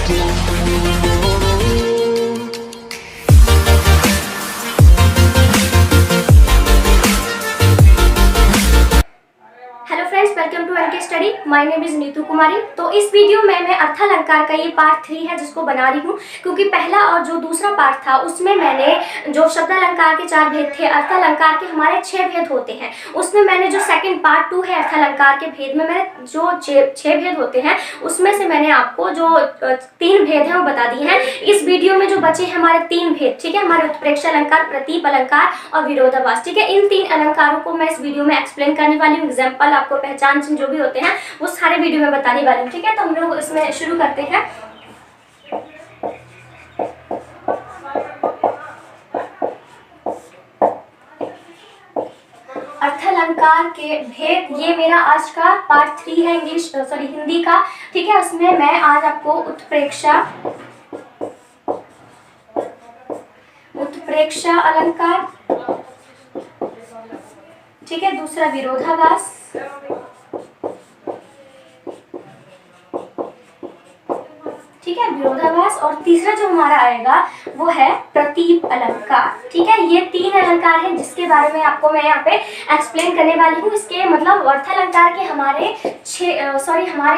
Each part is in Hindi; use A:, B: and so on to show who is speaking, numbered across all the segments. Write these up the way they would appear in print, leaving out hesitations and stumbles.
A: Hello friends, welcome to NK study. My name is Neetu Kumari. तो इस वीडियो में मैं अर्थालंकार का ये पार्ट 3 है जिसको बना रही हूँ, क्योंकि पहला और जो दूसरा पार्ट था उसमें मैंने जो शब्दालंकार के 4 भेद थे, अर्थालंकार के हमारे 6 भेद होते हैं, उसमें मैंने जो सेकंड पार्ट 2 है अर्थालंकार के भेद में मैंने जो 6 भेद होते हैं उसमें से मैंने आपको जो 3 भेद हैं वो बता दिए हैं। इस वीडियो में जो बचे हैं हमारे 3 भेद, ठीक है, हमारे उत्प्रेक्षा अलंकार, प्रतीप अलंकार और विरोधाभास, ठीक है। इन 3 अलंकारों को मैं इस वीडियो में एक्सप्लेन करने वाली हूँ। एग्जाम्पल, आपको पहचान चिन्ह जो भी होते हैं वो सारे वीडियो में बताने वाली हूँ, ठीक है। तो हम लोग इसमें शुरू करते हैं। अर्थालंकार के भेद, ये मेरा आज का पार्ट 3 है हिंदी का, ठीक है। उसमें मैं आज आपको उत्प्रेक्षा अलंकार, ठीक है, दूसरा विरोधाभास, ठीक है, विरोधाभास, और तीसरा जो हमारा आएगा वो है प्रतीप अलंकार, ठीक है। ये 3 अलंकार हैं जिसके बारे में आपको मैं यहाँ पे एक्सप्लेन करने वाली हूँ। इसके मतलब अर्थालंकार के हमारे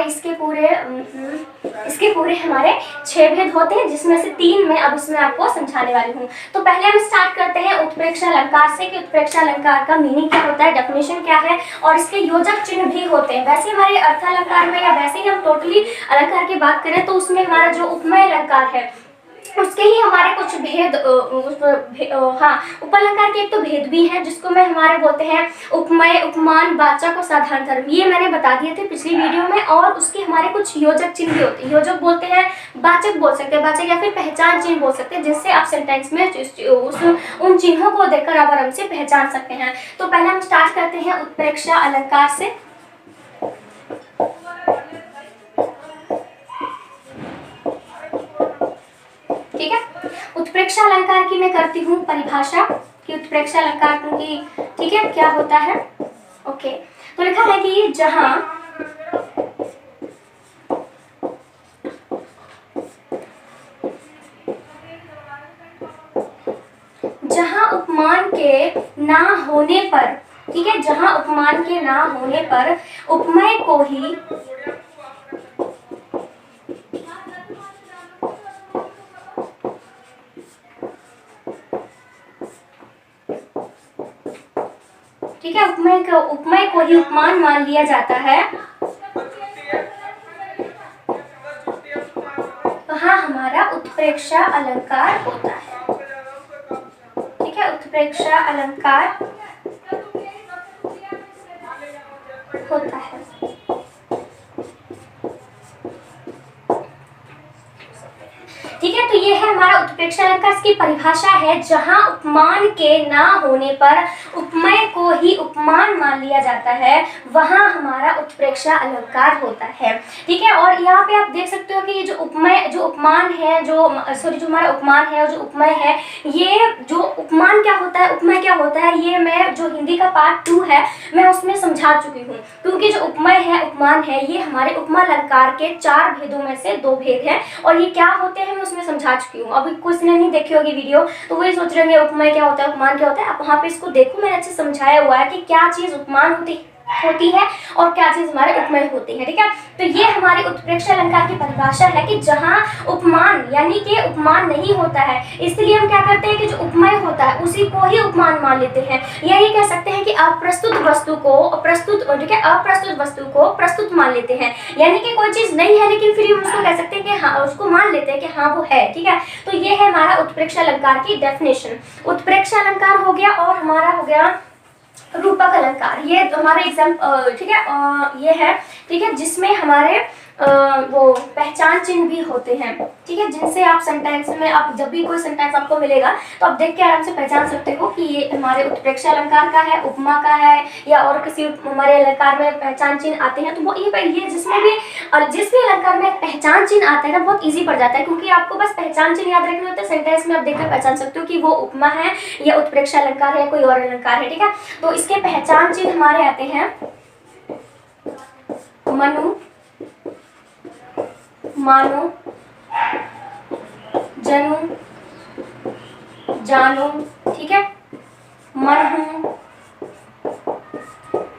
A: इसके पूरे हमारे 6 भेद होते हैं, जिसमें से 3 मैं अब इसमें आपको समझाने वाली हूँ। तो पहले हम स्टार्ट करते हैं उत्प्रेक्षा अलंकार से कि उत्प्रेक्षा अलंकार का मीनिंग क्या होता है, डेफिनेशन क्या है, और इसके योजक चिन्ह भी होते हैं। वैसे हमारे अर्थालंकार में, या वैसे ही हम टोटली अलंकार की बात करें तो उसमें हमारा जो उपमेय अलंकार है उसके ही हमारे कुछ भेद, उपलंकार के एक तो भेद भी हैं जिसको मैं हमारे बोलते हैं उपमेय, उपमान, वाचक और साधारण धर्म। ये मैंने बता दिए थे पिछली वीडियो में। और उसके हमारे कुछ योजक चिन्ह भी होते हैं। योजक बोलते हैं, वाचक बोल सकते हैं, वाचक या फिर पहचान चिन्ह बोल सकते हैं, जिससे आप सेंटेंस में उन चिन्हों को देखकर आप आराम से पहचान सकते हैं। तो पहले हम स्टार्ट करते हैं उत्प्रेक्षा अलंकार से। ठीक है, उत्प्रेक्षा अलंकार की मैं करती हूँ परिभाषा कि उत्प्रेक्षा अलंकार की, ठीक है, क्या होता है। ओके, तो लिखा है कि जहां उपमान के ना होने पर, ठीक है, जहां उपमान के ना होने पर उपमेय को ही, ठीक है, उपमेय को ही उपमान मान लिया जाता है, वहाँ हमारा उत्प्रेक्षा अलंकार होता है, ठीक है, उत्प्रेक्षा अलंकार होता है। ठीक है, तो ये है हमारा उत्प्रेक्षा अलंकार की परिभाषा है। जहां उपमान के ना होने पर उपमेय को ही उपमान मान लिया जाता है, वहां हमारा उत्प्रेक्षा अलंकार होता है, ठीक है। और यहाँ पे आप देख सकते हो कि ये जो उपमान है, जो हमारा उपमान है और जो उपमेय है, ये जो उपमान क्या होता है, उपमेय क्या होता है, ये मैं जो हिंदी का पार्ट 2 है मैं उसमें समझा चुकी हूँ। क्योंकि जो उपमेय है, उपमान है, ये हमारे उपमा अलंकार के 4 भेदों में से 2 भेद हैं, और ये क्या होते हैं मैं उसमें समझा चुकी हूँ। अभी कुछ ने नहीं देखी होगी वीडियो तो वही सोच रहे होंगे उपमेय क्या होता है, उपमान क्या होता है। आप वहाँ पे इसको देखो, मैंने अच्छे समझाया हुआ है कि क्या चीज उपमान होती है और क्या चीज हमारे उपमेय होती है, ठीक है। तो ये हमारी उत्प्रेक्षा अलंकार की परिभाषा है कि जहां उपमान यानी कि उपमान नहीं होता है, इसलिए हम क्या करते हैं कि जो उपमेय होता है उसी को ही उपमान मान लेते हैं। यही कह सकते हैं कि अप्रस्तुत वस्तु को प्रस्तुत मान लेते हैं, यानी कि कोई चीज नहीं है लेकिन फिर हम उसको कह सकते हैं कि हाँ, उसको मान लेते हैं कि हाँ वो है, ठीक है। तो ये है हमारा उत्प्रेक्षा अलंकार की डेफिनेशन। उत्प्रेक्षा अलंकार हो गया, और हमारा हो गया रूपक अलंकार। ये हमारे ठीक है, ये है, ठीक है, जिसमें हमारे वो पहचान चिन्ह भी होते हैं, ठीक है, जिनसे आप सेंटेंस में, आप जब भी कोई सेंटेंस आपको मिलेगा तो आप देख के आराम से पहचान सकते हो कि ये हमारे उत्प्रेक्षा अलंकार का है, उपमा का है, या और किसी हमारे अलंकार में पहचान चिन्ह आते हैं। तो वो ये जिसमें भी जिस भी अलंकार में पहचान चिन्ह आता है ना, बहुत ईजी पड़ जाता है, क्योंकि आपको बस पहचान चिन्ह याद रखने होते हैं। सेंटेंस में आप देखकर पहचान सकते हो कि वो उपमा है या उत्प्रेक्षा अलंकार है या कोई और अलंकार है, ठीक है। तो इसके पहचान चिन्ह हमारे आते हैं मनु, मानो, जनु, जानु, ठीक है, मनहूं,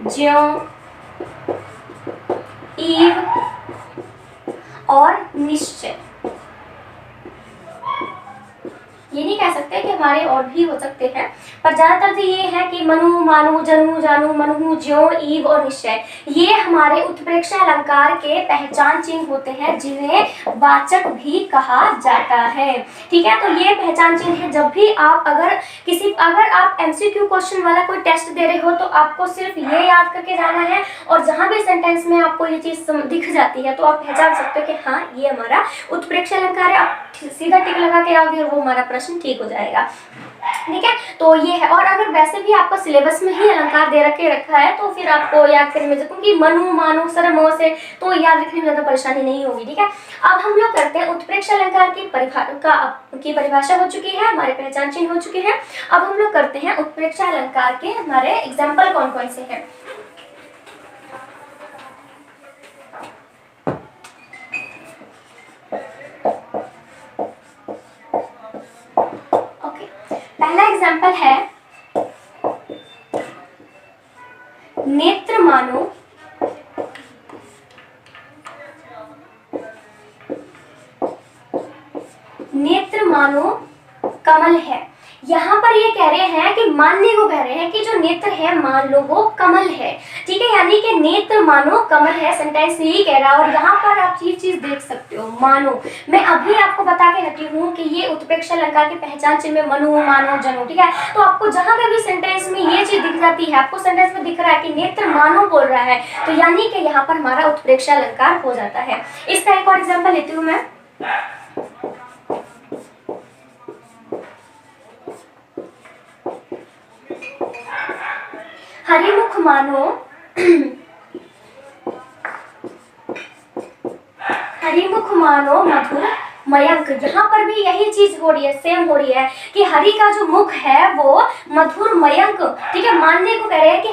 A: ज्यों, ईव और निश्चय। ये नहीं कह सकते कि हमारे और भी हो सकते हैं, पर ज्यादातर तो ये है कि मनु, मानु, जनु, जानु, मनहु, ज्यों, ईव और निश्चय, ये हमारे उत्प्रेक्षा अलंकार के पहचान चिन्ह होते हैं जिन्हें वाचक भी कहा जाता है। ठीक है, तो ये पहचान चिन्ह है। जब भी आप अगर आप एमसीक्यू क्वेश्चन वाला कोई टेस्ट दे रहे हो तो आपको सिर्फ ये याद करके जाना है, और जहां भी सेंटेंस में आपको ये चीज दिख जाती है तो आप पहचान सकते हो कि हाँ ये हमारा उत्प्रेक्षा अलंकार है। आप सीधा टिक लगा के आओगे और वो हमारा प्रश्न ठीक हो जाएगा। ठीक है, तो ये है। और अगर वैसे भी आपको सिलेबस में ही अलंकार दे रखा है तो फिर आपको याद करने में, क्योंकि मनु, मानु, सर, मोह से तो याद रखने में ज्यादा परेशानी नहीं होगी। ठीक है, अब हम लोग करते हैं उत्प्रेक्षा अलंकार की परिभाषा हो चुकी है, हमारे पहचान चिन्ह हो चुके हैं। अब हम लोग करते हैं उत्प्रेक्षा अलंकार के हमारे एग्जाम्पल कौन कौन से हैं। पहला एग्जाम्पल है नेत्र मानो, नेत्र मानो कमल है। यहाँ पर ये कह रहे हैं कि मानने को कह रहे हैं कि जो नेत्र है मान लो वो कमल है। ठीक है, यानी कि नेत्र मानो कमल है, सेंटेंस यही कह रहा है। और यहाँ पर आप चीज देख सकते हो, मानो, मैं अभी आपको बता के हटी हूँ कि ये उत्प्रेक्षा अलंकार की पहचान चिन्ह में मनु, मानो, जनु। ठीक है, तो आपको जहां पे भी सेंटेंस में ये चीज दिख जाती है, आपको सेंटेंस में दिख रहा है कि नेत्र मानो बोल रहा है, तो यानी कि यहाँ पर हमारा उत्प्रेक्षा अलंकार हो जाता है। इसका एक और एग्जाम्पल लेती हूँ मैं। हरिमुख मानो, हरिमुख मानो मधुर मयंक। यहाँ पर भी यही चीज हो रही है, सेम हो रही है कि हरि का जो मुख है वो मधुर मयंक। ठीक है, मानने को कह रहे हैं कि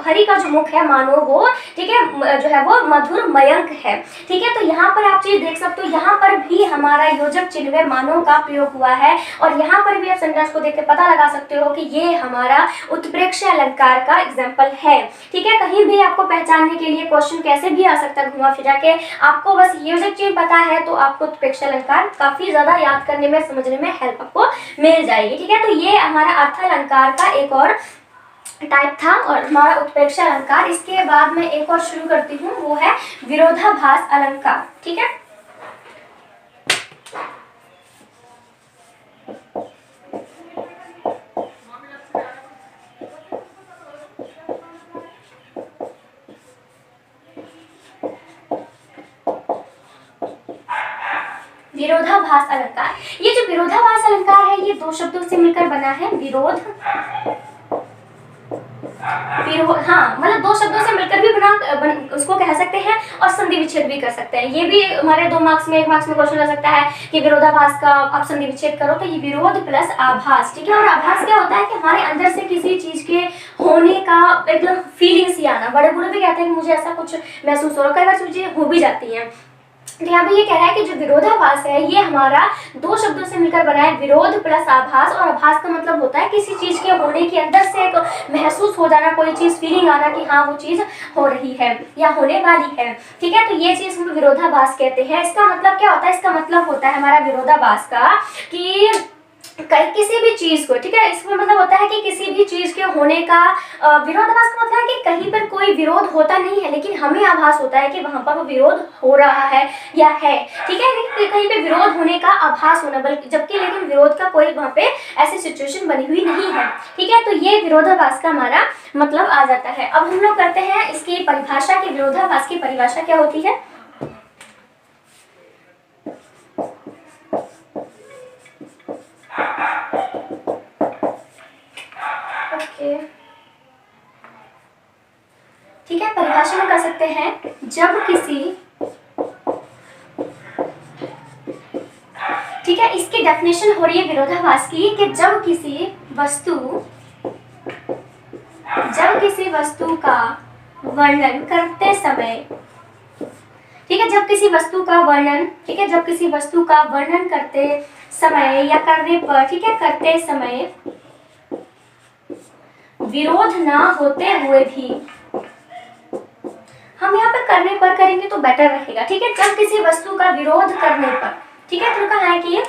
A: हरि का जो मुख है मानो वो, ठीक है, जो है वो मधुर मयंक है। ठीक है, तो यहाँ पर आप चीज देख सकते हो, यहाँ पर भी हमारा योजक चिन्ह में मानो का प्रयोग हुआ है। और यहाँ पर भी आप सेंटेंस को देख के पता लगा सकते हो कि ये हमारा उत्प्रेक्षा अलंकार का एग्जाम्पल है। ठीक है, कहीं भी आपको पहचानने के लिए क्वेश्चन कैसे भी आ सकता है घुमा फिरा के, आपको बस योजक चिन्ह पता है तो आपको उत्प्रेक्षा अलंकार काफी ज्यादा याद करने में, समझने में हेल्प आपको मिल जाएगी। ठीक है, तो ये हमारा अर्थ अलंकार का एक और टाइप था और हमारा उत्प्रेक्षा अलंकार। इसके बाद मैं एक और शुरू करती हूँ, वो है विरोधाभास अलंकार। ठीक है, विरोधाभास अलंकार। ये जो विरोधाभास अलंकार है ये दो शब्दों से मिलकर बना है, विरोध, हाँ मतलब दो शब्दों से मिलकर भी उसको कह सकते हैं और संधि विच्छेद भी कर सकते हैं। ये भी हमारे 2 मार्क्स में 1 मार्क्स में क्वेश्चन आ सकता है कि विरोधाभास का आप संधि विच्छेद करो तो ये विरोध प्लस आभास। ठीक है, और आभास क्या होता है कि हमारे अंदर से किसी चीज के होने का एकदम फीलिंग्स ही आना। बड़े बूढ़े भी कहते हैं कि मुझे ऐसा कुछ महसूस हो रहा है, कई बार चीजें हो भी जाती हैं। यहाँ पे ये कह रहा है कि जो विरोधाभास है ये हमारा 2 शब्दों से मिलकर बना है, विरोध प्लस आभास। और आभास का मतलब होता है किसी चीज के होने के अंदर से एक महसूस हो जाना, कोई चीज फीलिंग आना कि हाँ वो चीज हो रही है या होने वाली है। ठीक है, तो ये चीज हम विरोधाभास कहते हैं। इसका मतलब क्या होता है? इसका मतलब होता है हमारा विरोधाभास का कि किसी भी चीज को, ठीक है, इसमें मतलब होता है कि किसी भी चीज के होने का, विरोधाभास का मतलब है कि कहीं पर कोई विरोध होता नहीं है लेकिन हमें आभास होता है कि वहां पर वो विरोध हो रहा है या है। ठीक है, लेकिन कहीं पे विरोध होने का आभास होना, बल्कि जबकि लेकिन विरोध का कोई वहां पे ऐसी सिचुएशन बनी हुई नहीं है। ठीक है, तो ये विरोधाभास का हमारा मतलब आ जाता है। अब हम लोग करते हैं इसकी परिभाषा की, विरोधाभास की परिभाषा क्या होती है। ठीक है, परिभाषा में कर सकते हैं, जब किसी, ठीक है, इसकी डेफिनेशन हो रही है विरोधाभास की कि जब किसी वस्तु का वर्णन करते समय, ठीक ठीक है, जब किसी वस्तु का वर्णन, ठीक है, जब किसी वस्तु का वर्णन करते समय या करने पर, ठीक है, करते समय विरोध ना होते हुए भी, हम यहाँ पे करने पर करेंगे तो बेटर रहेगा, ठीक है, जब किसी वस्तु का विरोध करने पर, ठीक है, तो कहा है कि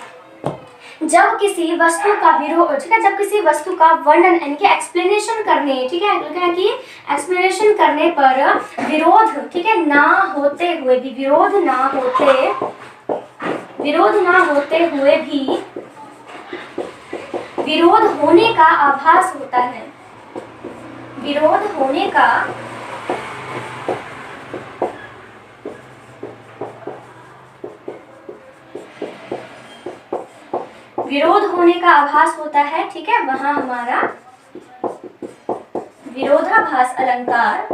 A: जब किसी वस्तु का विरोध, ठीक है, जब किसी वस्तु का वर्णन यानी कि एक्सप्लेनेशन करने, ठीक है, लिखा है कि एक्सप्लेनेशन करने पर विरोध, ठीक है, ना होते हुए भी, विरोध ना होते हुए भी विरोध होने का आभास होता है, विरोध होने का आभास होता है, ठीक है, वहां हमारा विरोधाभास अलंकार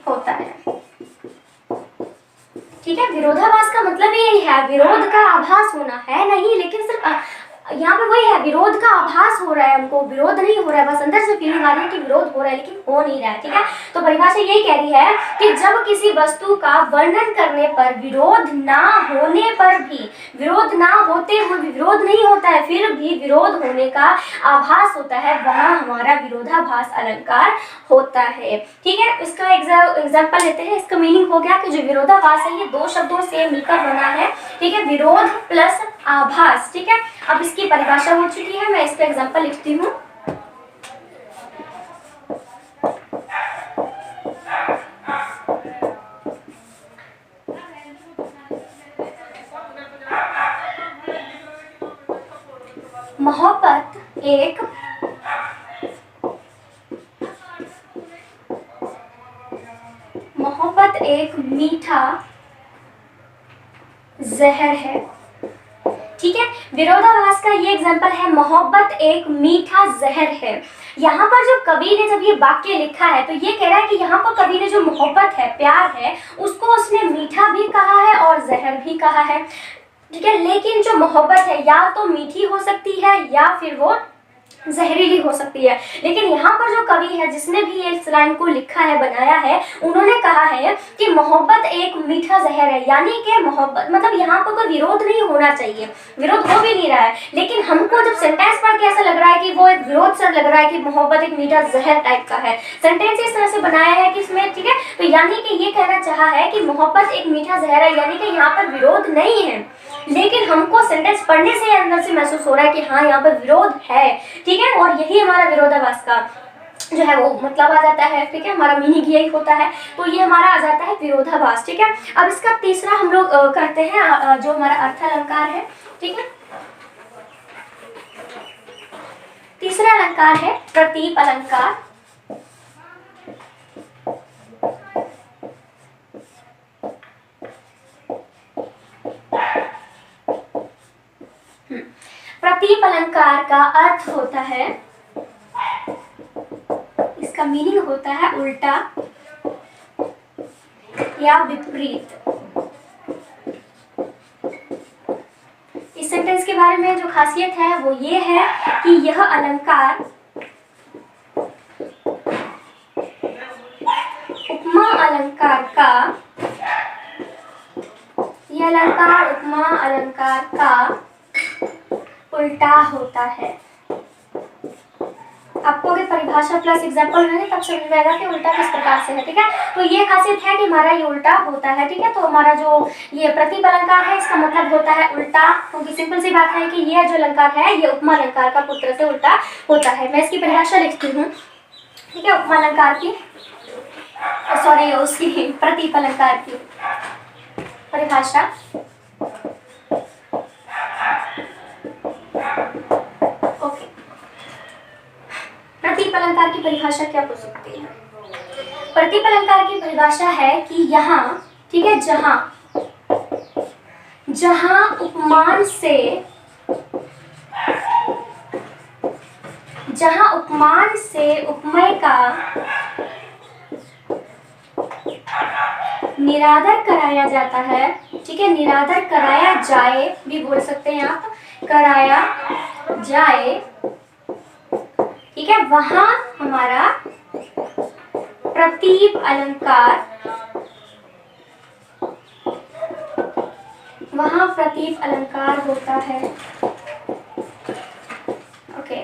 A: होता है, ठीक है। विरोधाभास का मतलब यही है, विरोध का आभास होना है नहीं, लेकिन सिर्फ यहाँ पे वही है, विरोध का आभास हो रहा है, हमको विरोध नहीं हो रहा है, बस अंदर से फीलिंग आ रही है कि विरोध हो रहा है लेकिन हो नहीं रहा है, ठीक है। तो परिभाषा यही कह रही है कि जब किसी वस्तु का वर्णन करने पर विरोध ना होने पर भी, विरोध ना होते हुए भी, विरोध नहीं होता है फिर भी विरोध होने का आभास होता है, वहां हमारा विरोधाभास अलंकार होता है, ठीक है। इसका एग्जाम्पल लेते हैं। इसका मीनिंग हो गया कि जो विरोधाभास है ये दो शब्दों से मिलकर बना है, ठीक है, विरोध प्लस आभास, ठीक है। अब इसकी परिभाषा हो चुकी है, मैं इसका एग्जांपल लिखती हूँ। मोहब्बत एक मीठा जहर है, ठीक है। विरोधाभास का ये एग्जांपल है, मोहब्बत एक मीठा जहर है। यहाँ पर जो कवि ने जब ये वाक्य लिखा है तो ये कह रहा है कि यहाँ पर कवि ने जो मोहब्बत है, प्यार है, उसको उसने मीठा भी कहा है और जहर भी कहा है, ठीक है। लेकिन जो मोहब्बत है या तो मीठी हो सकती है या फिर वो जहरीली हो सकती है। लेकिन यहाँ पर जो कवि है जिसने भी ये इस लाइन को लिखा है, बनाया है, उन्होंने कहा है कि मोहब्बत एक मीठा जहर है, यानी कि मोहब्बत मतलब यहाँ पर कोई विरोध नहीं होना चाहिए, विरोध हो भी नहीं रहा है, लेकिन हमको जब सेंटेंस पढ़ के ऐसा लग रहा है कि वो एक विरोध सा लग रहा है कि मोहब्बत एक मीठा जहर टाइप का है। सेंटेंस इस तरह से बनाया है कि इसमें, ठीक है, तो यानी कि ये कहना चाहा है कि मोहब्बत एक मीठा जहर है, यानी कि यहाँ पर विरोध नहीं है, लेकिन हमको सेंटेंस पढ़ने से अंदर से महसूस हो रहा है कि हाँ यहाँ पर विरोध है, ठीक है। और यही हमारा विरोधाभास का जो है वो मतलब आ जाता है, ठीक है, हमारा मीनिंग यही होता है। तो ये हमारा आ जाता है विरोधाभास, ठीक है। अब इसका तीसरा हम लोग करते हैं जो हमारा अर्थालंकार है, ठीक है। तीसरा अलंकार है प्रतीप अलंकार। प्रतीप अलंकार का अर्थ होता है, इसका मीनिंग होता है उल्टा या विपरीत। इस सेंटेंस के बारे में जो खासियत है वो ये है कि यह अलंकार उपमा अलंकार का, यह अलंकार उपमा अलंकार का उल्टा होता है। आपको अगर परिभाषा प्लस एग्जाम्पल है तब समझ में आएगा कि उल्टा किस प्रकार से है, ठीक है। तो ये खासियत है कि हमारा ये उल्टा होता है, ठीक है। तो हमारा जो ये प्रतीप अलंकार है इसका मतलब होता है उल्टा, क्योंकि सिंपल सी बात है कि ये जो अलंकार है ये उपमा अलंकार का पूरी तरह से उल्टा होता है। मैं इसकी परिभाषा लिखती हूँ, ठीक है, उपमा अलंकार की, सॉरी उसकी प्रतीप अलंकार की परिभाषा। प्रतीप अलंकार की परिभाषा क्या हो सकती है? प्रतीप अलंकार की परिभाषा है कि यहाँ, ठीक है, जहाँ उपमान से उपमेय का निरादर कराया जाता है, ठीक है, निरादर कराया जाए भी बोल सकते हैं आप, कराया जाए, ठीक है, वहां हमारा प्रतीप अलंकार, वहां प्रतीप अलंकार होता है। ओके,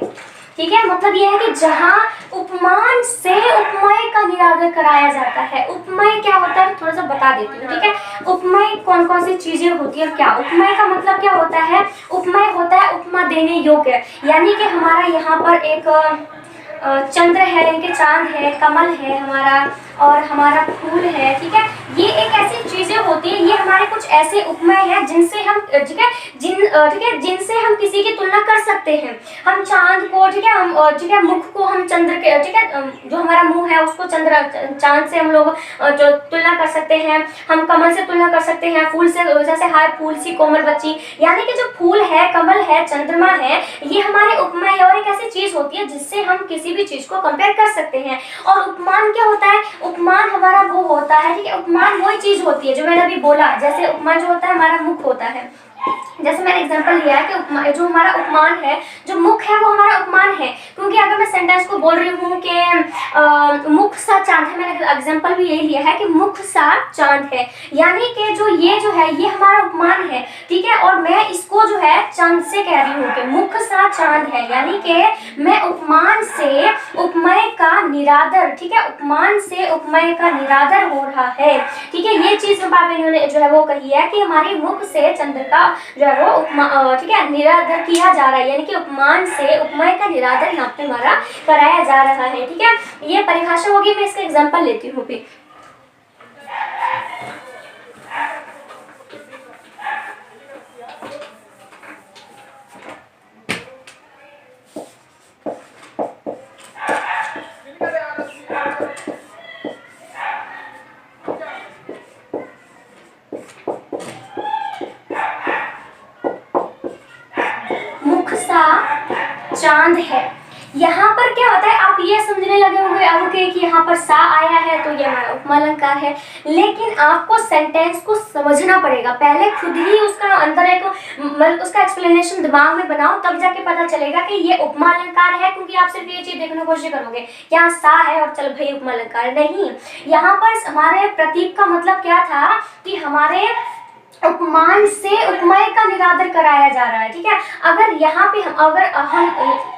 A: ठीक है, मतलब यह है कि जहां उपमान से उपमेय का निरादर कराया जाता है। उपमेय क्या होता है थोड़ा सा बता देती हूँ, ठीक है। उपमेय कौन कौन सी चीजें होती है और क्या। उपमेय का मतलब क्या होता है, उपमेय होता है उपमा देने योग्य, यानी कि हमारा यहाँ पर एक चंद्र है, यानी कि चांद है, कमल है हमारा, और हमारा फूल है, ठीक है। ये एक ऐसी चीजें होती है, ये हमारे कुछ ऐसे उपमेय हैं जिनसे हम, ठीक है, ठीक है, जिनसे हम किसी की तुलना कर सकते हैं। हम चांद को, ठीक है, हम, ठीक है, मुख को हम चंद्र के, ठीक है, जो हमारा मुंह है उसको चंद्र, चांद से हम लोग जो तुलना कर सकते हैं। हम कमल से तुलना कर सकते हैं, फूल से, जैसे हाय फूल सी कोमल बच्ची, यानी कि जो फूल है, कमल है, चंद्रमा है, ये हमारे उपमेय है और एक ऐसी चीज होती है जिससे हम किसी भी चीज को कंपेयर कर सकते हैं। और उपमान क्या होता है, उपमान हमारा वो होता है, ठीक है, उपमान वही चीज होती है जो मैंने अभी बोला। जैसे उपमान जो होता है हमारा मुख होता है, जैसे मैंने एग्जांपल लिया है कि जो हमारा उपमान है, जो मुख है वो हमारा उपमान है। क्योंकि अगर मैं सेंटेंस को बोल रही हूँ कि मुख सा चांद है, मैंने एग्जांपल भी यही लिया है कि मुख सा चांद है, यानी कि जो है ये हमारा उपमान है, ठीक है। और मैं इसको जो है चांद से कह रही हूँ कि मुख सा चांद है, यानी कि मैं उपमान से उपमेय का निरादर, ठीक है, उपमान से उपमेय का निरादर हो रहा है, ठीक है। ये चीज इन्होंने जो है वो कही है कि हमारे मुख से चंद्र का जो है वो ठीक है निरादर किया जा रहा है, यानी कि उपमान से उपमेय का निरादर यहाँ पे हमारा कराया जा रहा है, ठीक है। ये परिभाषा होगी, मैं इसका एग्जांपल लेती हूँ भी। मुख सा चांद है, यहाँ पर क्या होता है, आप ये समझने लगे होंगे अब कि यहाँ पर सा आया है तो ये हमारा उपमा अलंकार है, लेकिन आपको सेंटेंस को समझना पड़ेगा पहले, खुद ही उसका अंदर एक मतलब उसका एक्सप्लेनेशन दिमाग में बनाओ, तब जाके पता चलेगा कि ये उपमा अलंकार है। क्योंकि आप सिर्फ ये चीज देखने की कोशिश करोगे यहाँ सा है और चल भाई उपमा अलंकार, नहीं। यहाँ पर हमारे प्रतीक का मतलब क्या था कि हमारे उपमान से उपमेय का निरादर कराया जा रहा है, ठीक है। अगर यहाँ पे हम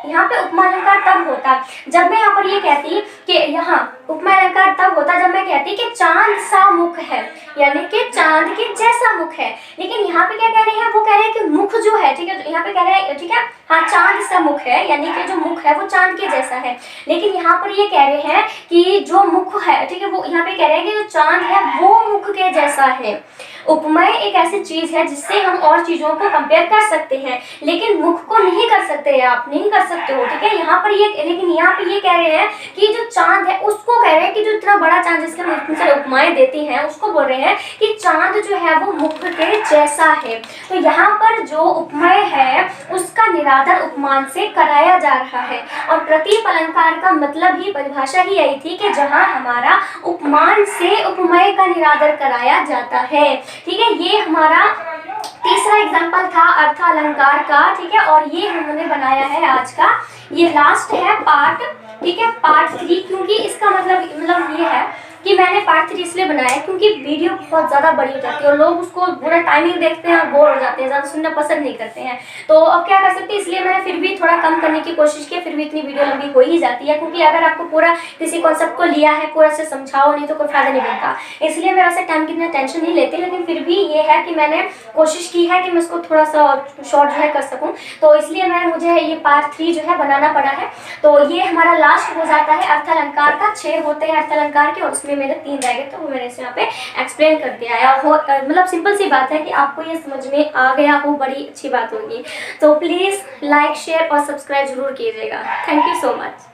A: यहाँ पे उपमा अलंकार तब होता जब मैं यहाँ पर ये कहती कि यहाँ उपमा अलंकार तब होता जब मैं कहती कि चांद सा मुख है, यानी कि चांद के जैसा मुख है। लेकिन यहाँ पे क्या कह रहे हैं, वो कह रहे हैं कि मुख जो है, ठीक है, यहाँ पे कह रहे हैं, ठीक है, हाँ चांद सा मुख है, यानी कि जो मुख है वो चांद के जैसा है। लेकिन यहाँ पर ये कह रहे हैं कि जो मुख है, ठीक है, वो यहाँ पे कह रहे हैं कि जो चांद है वो मुख के जैसा है। उपमेय एक ऐसी चीज है जिससे हम और चीजों को कंपेयर कर सकते हैं, लेकिन मुख को नहीं कर सकते, आप नहीं कर सकते हो, ठीक है। यहाँ पर ये, लेकिन यहाँ पे ये कह रहे हैं कि जो चांद है उसको कह रहे हैं कि जो इतना बड़ा चांद जिसके हम इतनी सारी उपमाएं देती हैं उसको बोल रहे हैं कि चांद जो है वो मुख के जैसा है। तो यहाँ पर जो उपमेय है उसका निरादर उपमान से कराया जा रहा है। और प्रतीप अलंकार का मतलब ही, परिभाषा ही यही थी कि जहाँ हमारा उपमान से उपमेय का निरादर कराया जाता है, ठीक है। ये हमारा तीसरा एग्जाम्पल था अर्थ अलंकार का, ठीक है। और ये हमने बनाया है आज का, ये लास्ट है पार्ट, ठीक है, पार्ट 3। क्योंकि इसका मतलब ये है कि मैंने पार्ट 3 इसलिए बनाया क्योंकि वीडियो बहुत ज़्यादा बड़ी हो जाती है और लोग उसको पूरा टाइमिंग देखते हैं और बोर हो जाते हैं, ज़्यादा सुनना पसंद नहीं करते हैं। तो अब क्या कर सकते हैं, इसलिए मैंने फिर भी थोड़ा कम करने की कोशिश की, फिर भी इतनी वीडियो लंबी हो ही जाती है। क्योंकि अगर आपको पूरा किसी कॉन्सेप्ट को लिया है, पूरा से समझाओ नहीं तो कोई फायदा नहीं बनता। इसलिए मैं वैसे टाइम की इतना टेंशन नहीं लेती, लेकिन फिर भी ये है कि मैंने कोशिश की है कि मैं इसको थोड़ा सा शॉर्ट जो है कर सकूँ। तो इसलिए मुझे ये पार्ट 3 जो है बनाना पड़ा है। तो ये हमारा लास्ट हो जाता है अर्थ अलंकार का। 6 होते हैं अर्थ अलंकार के और उसमें मेरे 3 रह गए, तो वो मैंने इसे यहाँ पे एक्सप्लेन कर दिया है। मतलब सिंपल सी बात है कि आपको ये समझ में आ गया हो, बड़ी अच्छी बात होगी। तो प्लीज़ लाइक शेयर और सब्सक्राइब जरूर कीजिएगा। Thank you so much.